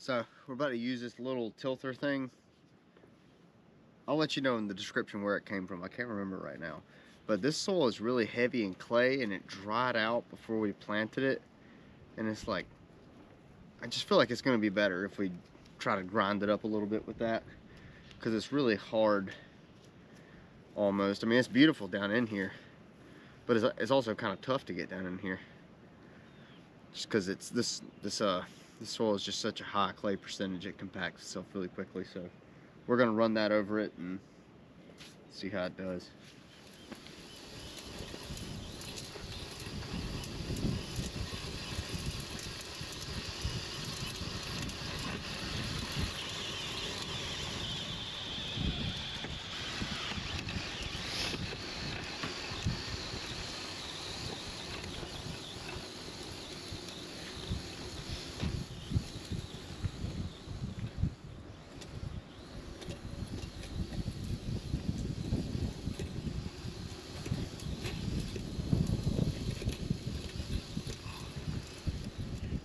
So we're about to use this little tilter thing. I'll let you know in the description where it came from. I can't remember right now. But this soil is really heavy in clay and it dried out before we planted it. And it's like, I just feel like it's going to be better if we try to grind it up a little bit with that. Because it's really hard almost. I mean, it's beautiful down in here. But it's also kind of tough to get down in here. Just because it's this soil is just such a high clay percentage, it compacts itself really quickly. So we're gonna run that over it and see how it does.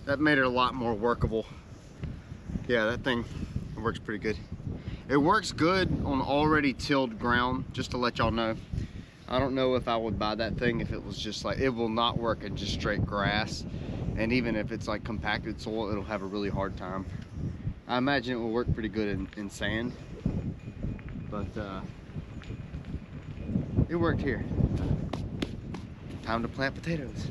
That made it a lot more workable. Yeah, that thing works pretty good. It works good on already tilled ground, just to let y'all know. I don't know if I would buy that thing if it was just like, it will not work in just straight grass. And even if it's like compacted soil, it'll have a really hard time. I imagine it will work pretty good in sand. But it worked here. Time to plant potatoes.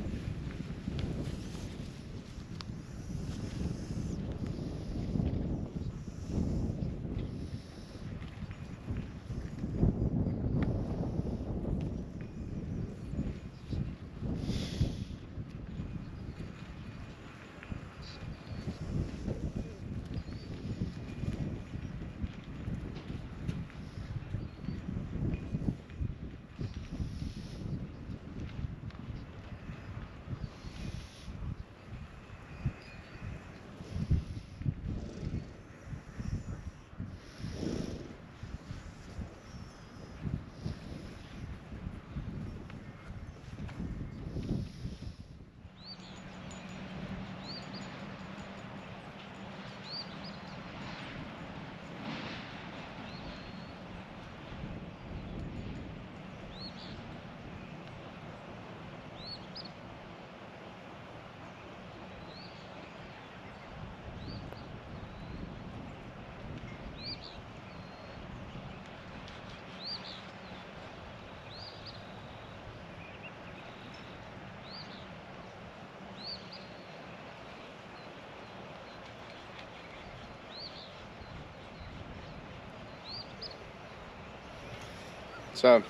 So,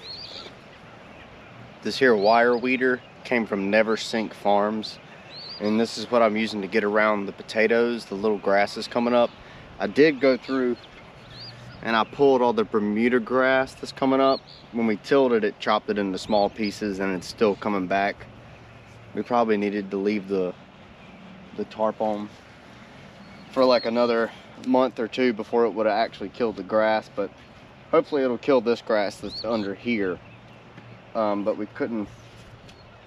this here wire weeder came from Never Sink Farms, and this is what I'm using to get around the potatoes, the little grasses coming up. I did go through and I pulled all the Bermuda grass that's coming up. When we tilled it, it chopped it into small pieces and it's still coming back. We probably needed to leave the tarp on for like another month or two before it would have actually killed the grass, but hopefully it'll kill this grass that's under here. But we couldn't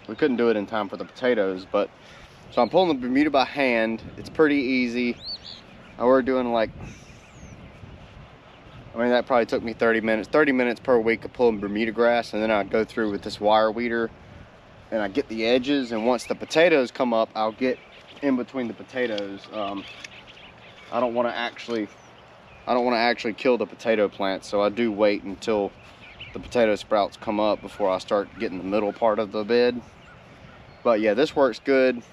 do it in time for the potatoes. But so I'm pulling the Bermuda by hand. It's pretty easy. We're doing like, I mean, that probably took me 30 minutes per week of pulling Bermuda grass, and then I'd go through with this wire weeder and I get the edges, and once the potatoes come up, I'll get in between the potatoes. I don't want to actually kill the potato plants, so I do wait until the potato sprouts come up before I start getting the middle part of the bed. But yeah, this works good,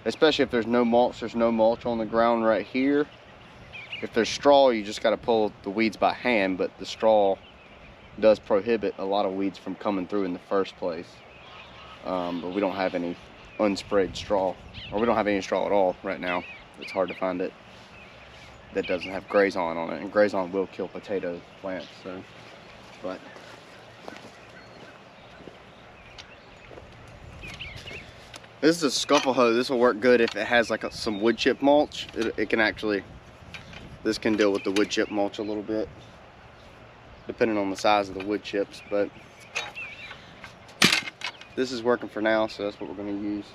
especially if there's no mulch. There's no mulch on the ground right here. If there's straw, you just got to pull the weeds by hand, but the straw does prohibit a lot of weeds from coming through in the first place. But we don't have any unsprayed straw, or we don't have any straw at all right now. It's hard to find it that doesn't have grazon on it, and grazon will kill potato plants. So, but this is a scuffle hoe. This will work good if it has like some wood chip mulch. It can actually, this can deal with the wood chip mulch a little bit, depending on the size of the wood chips. But this is working for now, so that's what we're going to use.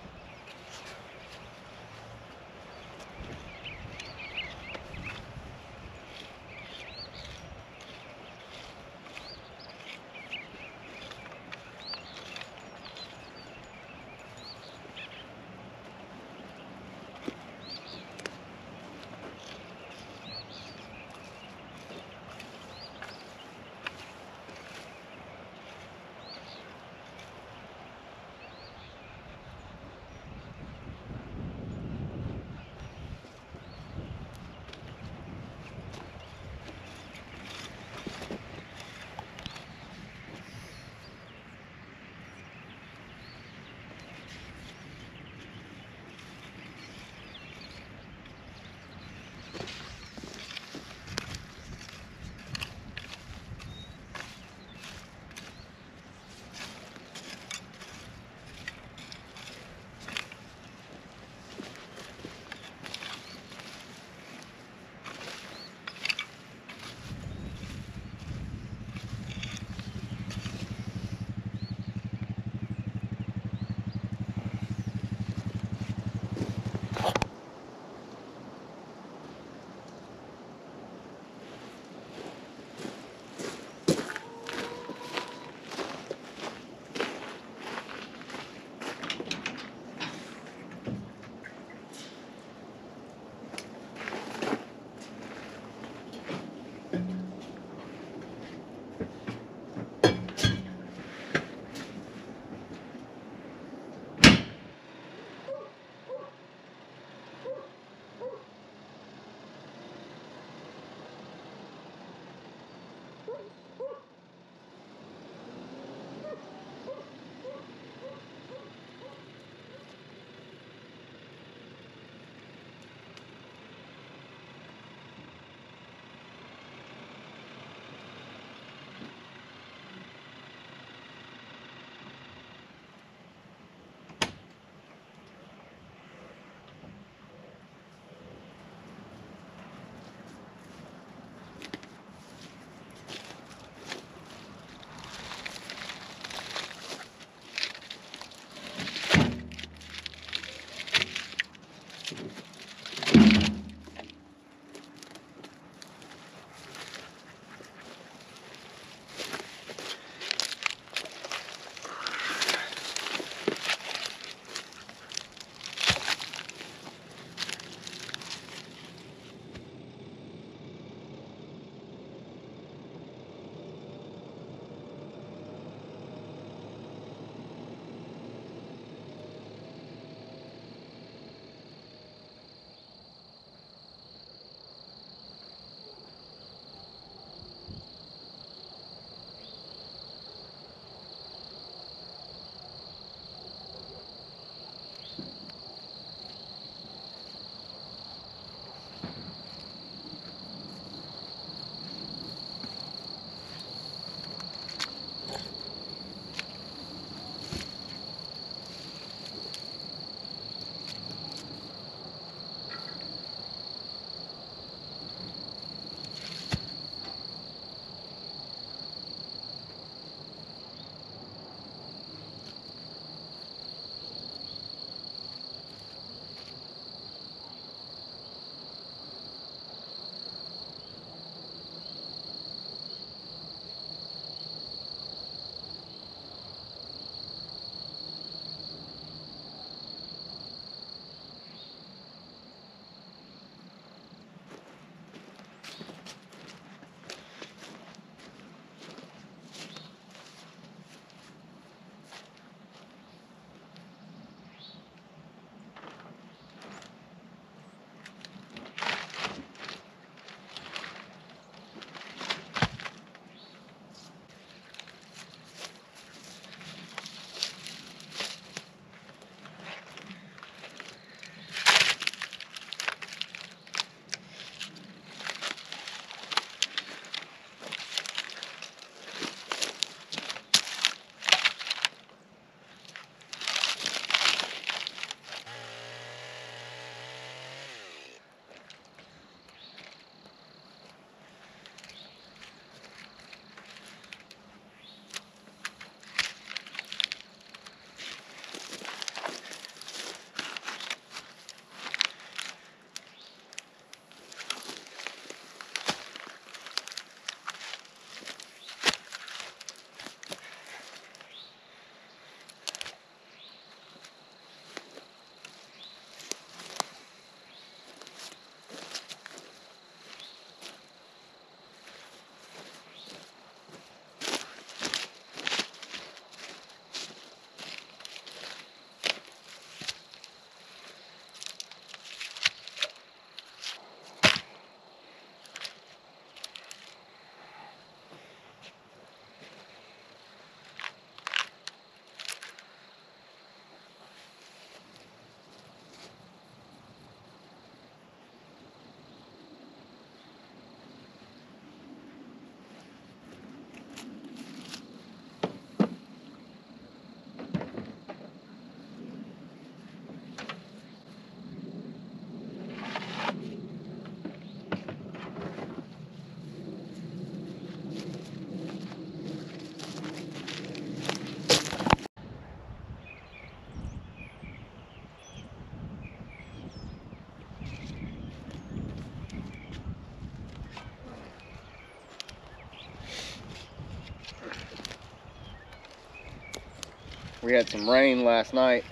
We had some rain last night,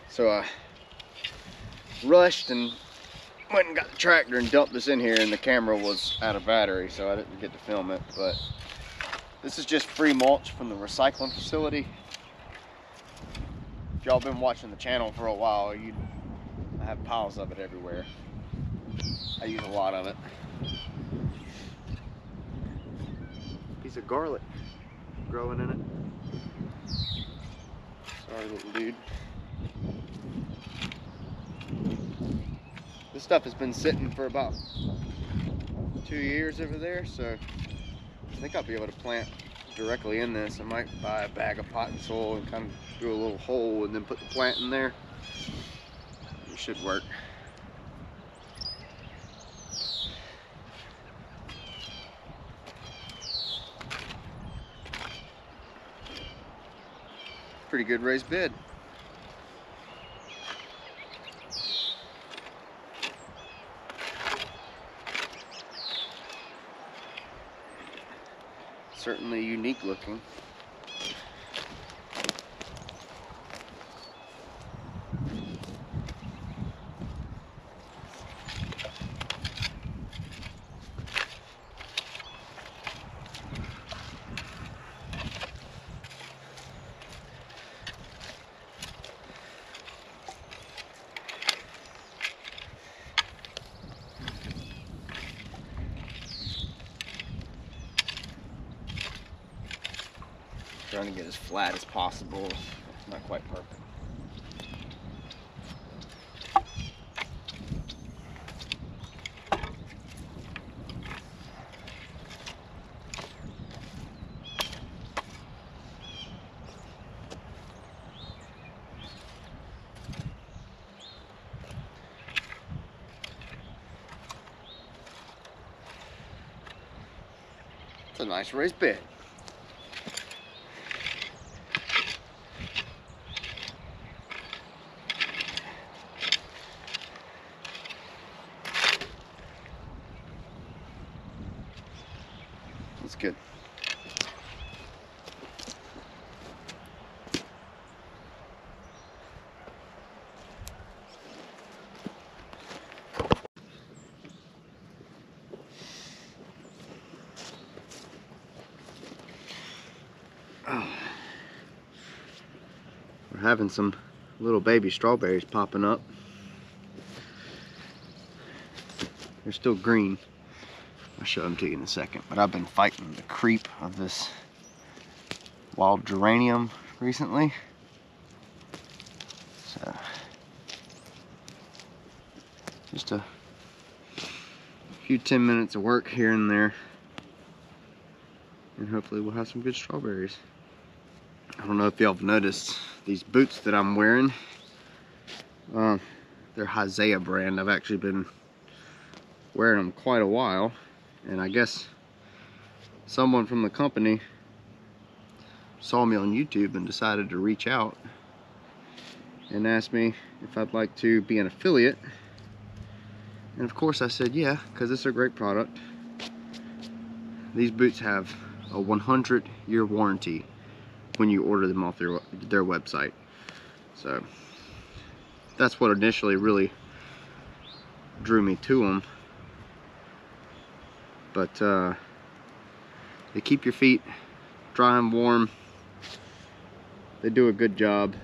so I rushed and went and got the tractor and dumped this in here, and the camera was out of battery, so I didn't get to film it. But this is just free mulch from the recycling facility. If y'all been watching the channel for a while, I have piles of it everywhere. I use a lot of it. piece of garlic growing in it. Sorry, little dude. This stuff has been sitting for about 2 years over there, so I think I'll be able to plant directly in this. I might buy a bag of potting soil and kind of do a little hole and then put the plant in there. It should work. Pretty good raised bed. Certainly unique looking. Trying to get as flat as possible. It's not quite perfect. It's a nice raised bed. That's good. Oh. We're having some little baby strawberries popping up. They're still green. I'll show them to you in a second, but I've been fighting the creep of this wild geranium recently. So, just a few 10 minutes of work here and there, and hopefully we'll have some good strawberries. I don't know if y'all have noticed these boots that I'm wearing. They're Hisea brand. I've actually been wearing them quite a while. And I guess someone from the company saw me on YouTube and decided to reach out and asked me if I'd like to be an affiliate. And of course I said yeah, because it's a great product. These boots have a 100-year warranty when you order them off their website. So that's what initially really drew me to them. But they keep your feet dry and warm. They do a good job.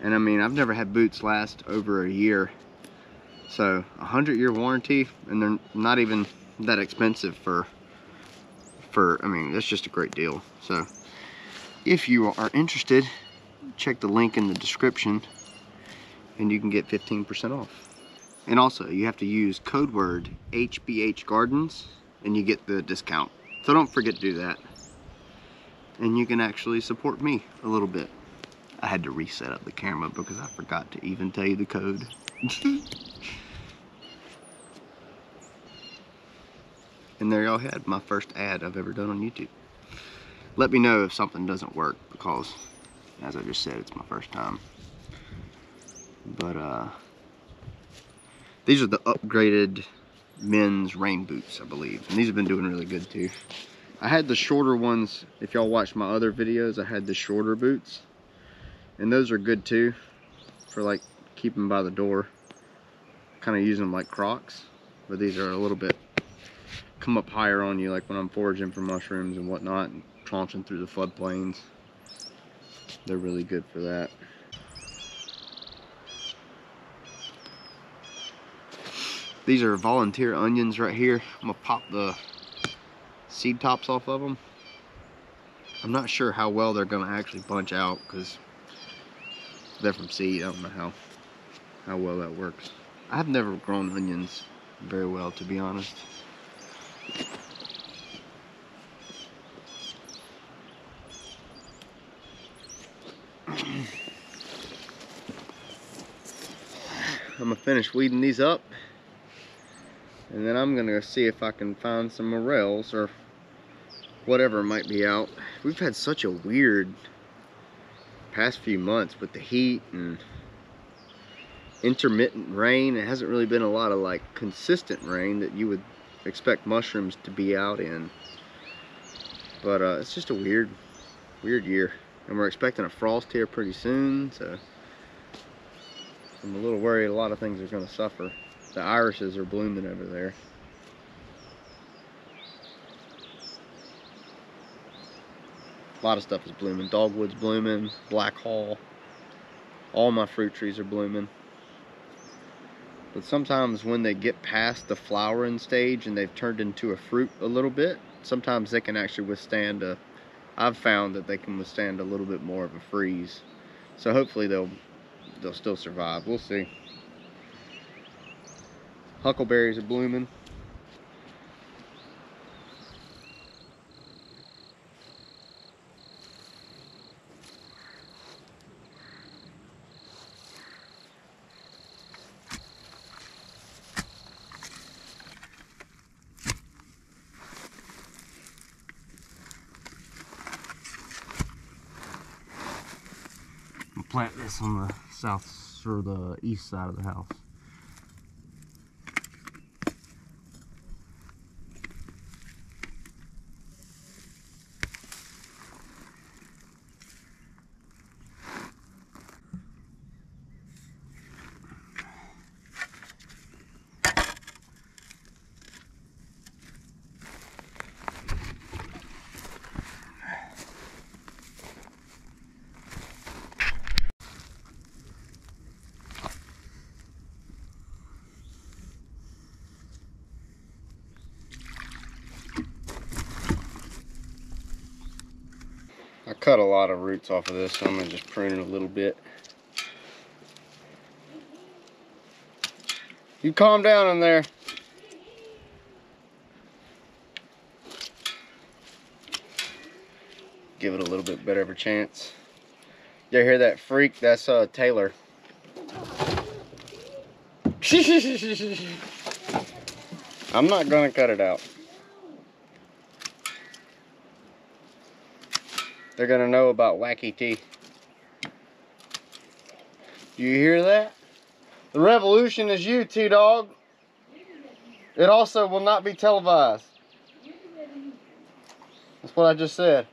And I mean, I've never had boots last over a year. So 100-year warranty, and they're not even that expensive for I mean, that's just a great deal. So if you are interested, check the link in the description and you can get 15% off. And also, you have to use code word HBH Gardens and you get the discount. So don't forget to do that. And you can actually support me a little bit. I had to reset up the camera because I forgot to even tell you the code. And there y'all had my first ad I've ever done on YouTube. Let me know if something doesn't work, because as I just said, it's my first time. But these are the upgraded men's rain boots, I believe, and these have been doing really good too. I had the shorter ones. If y'all watched my other videos, I had the shorter boots, and those are good too for like keeping by the door, kind of using them like Crocs. But these are a little bit come up higher on you, like when I'm foraging for mushrooms and whatnot and traunching through the floodplains. They're really good for that. These are volunteer onions right here. I'm gonna pop the seed tops off of them I'm not sure how well they're gonna actually bunch out because they're from seed. I don't know how well that works. I've never grown onions very well, to be honest. I'm gonna finish weeding these up, and then I'm gonna see if I can find some morels or whatever might be out. We've had such a weird past few months with the heat and intermittent rain. It hasn't really been a lot of like consistent rain that you would expect mushrooms to be out in, but it's just a weird year, and we're expecting a frost here pretty soon, so I'm a little worried a lot of things are going to suffer. The irises are blooming over there. A lot of stuff is blooming. Dogwood's blooming, Black Hall. All my fruit trees are blooming. But sometimes when they get past the flowering stage and they've turned into a fruit a little bit, sometimes they can actually withstand I've found that they can withstand a little bit more of a freeze. So hopefully they'll still survive. We'll see. Huckleberries are blooming. Plant this on the south or the east side of the house. I cut a lot of roots off of this, so I'm going to just prune it a little bit. You calm down in there. Give it a little bit better of a chance. You hear that freak? That's Taylor. I'm not going to cut it out. They're gonna know about Wacky Tea. Do you hear that? The revolution is you, T-Dog. It also will not be televised. That's what I just said.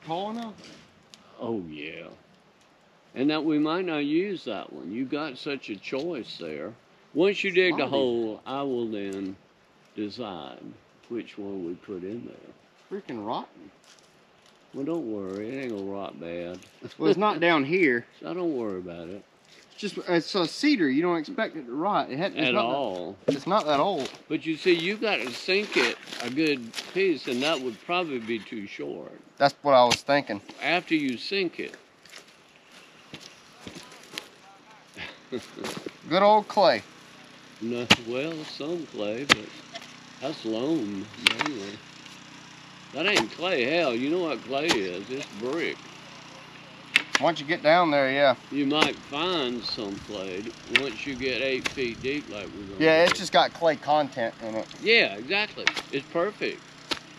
Tall enough? Oh yeah. And that we might not use that one. You got such a choice there. Once you dig the hole, I will then decide which one we put in there. freaking rotten. Well, don't worry. It ain't gonna rot bad. Well, it's not down here. So don't worry about it. It's a cedar. You don't expect it to rot. It's At not all. It's not that old. But you see, you got to sink it a good piece, and that would probably be too short. That's what I was thinking. After you sink it. Good old clay. No, well, some clay, but that's loam mainly. That ain't clay. Hell, you know what clay is? It's brick. Once you get down there, yeah. You might find some clay once you get 8 feet deep, like we're going. Yeah, it's just got clay content in it. Yeah, exactly. It's perfect.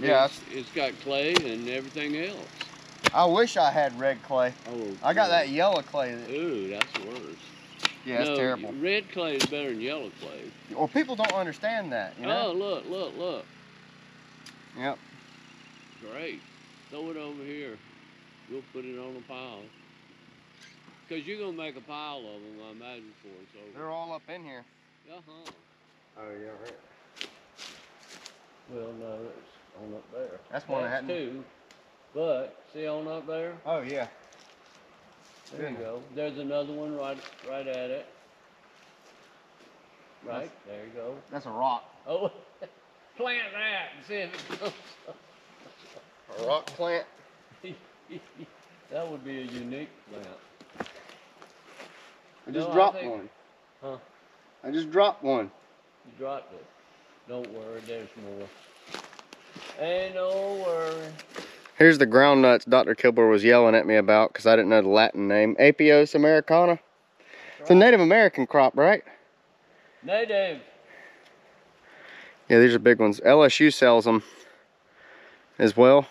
Yeah, it's got clay and everything else. I wish I had red clay. Oh, I got that yellow clay. Ooh, that's worse. Yeah, it's terrible. Red clay is better than yellow clay. Well, people don't understand that, you know? Oh, look. Yep. Great. Throw it over here. We'll put it on a pile. Because you're going to make a pile of them, I imagine, for us over. They're all up in here. Uh-huh. Oh, yeah, right. Well, no, it's on up there. That's one I hadn't. Two. But, see on up there? Oh, yeah. There you go. There's another one right at it. Right, there you go. That's a rock. Oh, plant that and see if it comes up. A rock plant? That would be a unique plant. I just dropped one. Huh? I just dropped one. You dropped it. Don't worry, there's more. Ain't no worry. Here's the ground nuts Dr. Kilber was yelling at me about because I didn't know the Latin name. Apios americana. It's a Native American crop, right? Native. Yeah, these are big ones. LSU sells them as well.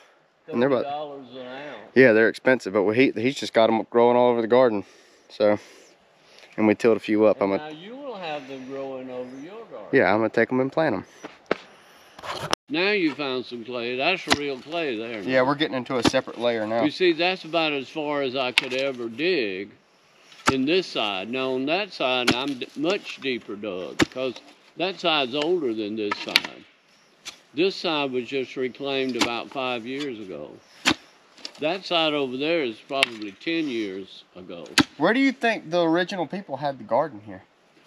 And they're about $30 an ounce. Yeah, they're expensive, but he's just got them growing all over the garden. So, and we tilled a few up. And now you will have them growing over your garden. Yeah, I'm gonna take them and plant them. Now you found some clay. That's real clay there. Yeah, we're getting into a separate layer now. You see, that's about as far as I could ever dig in this side. Now on that side, I'm much deeper dug because that side's older than this side. This side was just reclaimed about 5 years ago. That side over there is probably 10 years ago. Where do you think the original people had the garden here?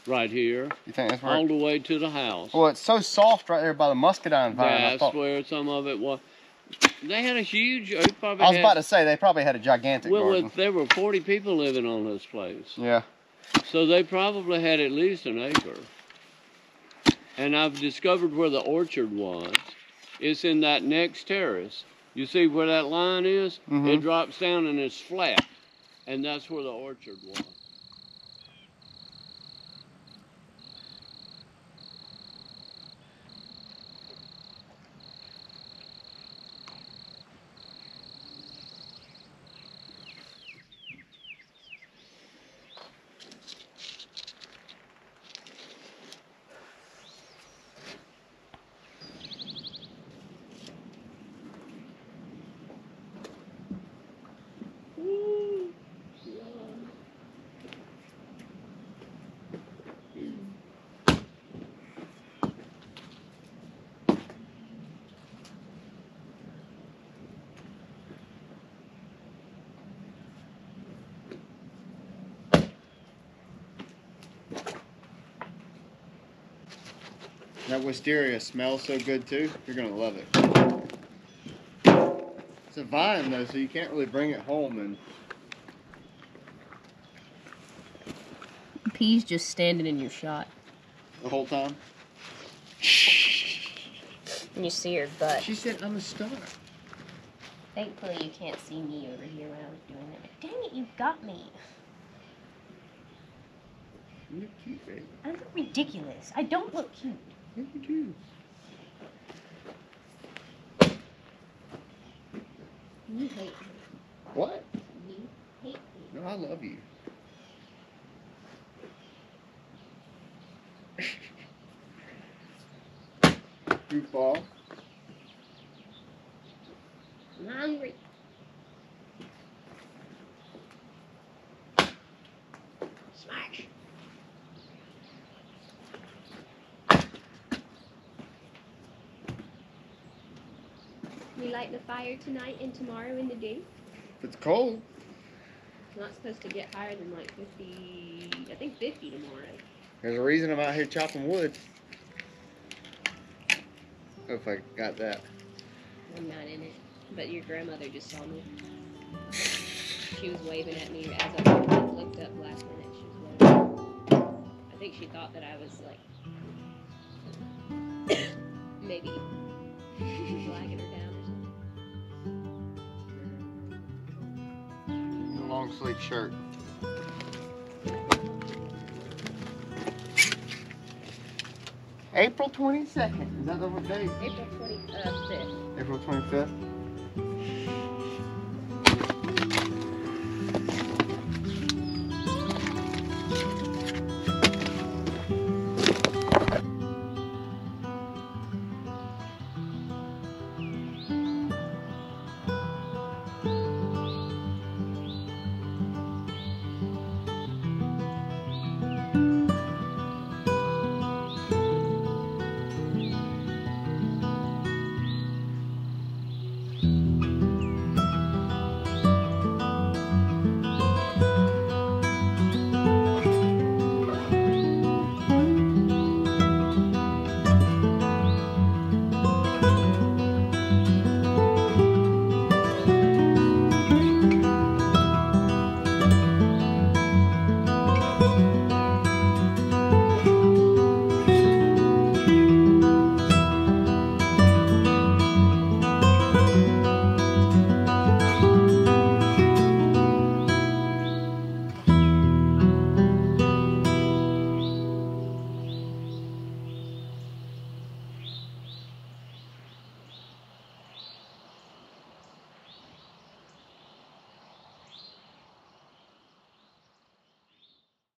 Right here. You think that's where? All the way to the house. Well, it's so soft right there by the muscadine vine. That's where some of it was. They had a huge. I was about to say they probably had a gigantic garden. Well, there were 40 people living on this place. Yeah. So they probably had at least an acre. And I've discovered where the orchard was. It's in that next terrace. You see where that line is? Mm-hmm. It drops down and it's flat. And that's where the orchard was. That wisteria smells so good too. You're gonna love it. It's a vine though, so you can't really bring it home and. Pea's just standing in your shot. The whole time. And you see her butt. She said I'm a star. Thankfully you can't see me over here when I was doing it. Dang it, you got me. You're cute, baby. I look ridiculous. I don't look cute. Yeah, you do. You hate me. What? You hate me. No, I love you. Goofball. I'm hungry. Smash. We lighting a fire tonight and tomorrow in the day. If it's cold. It's not supposed to get higher than like 50, I think 50 tomorrow. There's a reason I'm out here chopping wood. If I got that. I'm not in it. But your grandmother just saw me. She was waving at me as I looked up last minute. She was waving. I think she thought that I was like maybe flagging her down or something. Long sleeve shirt. April 22nd. Is that the date? April 25th. April 25th.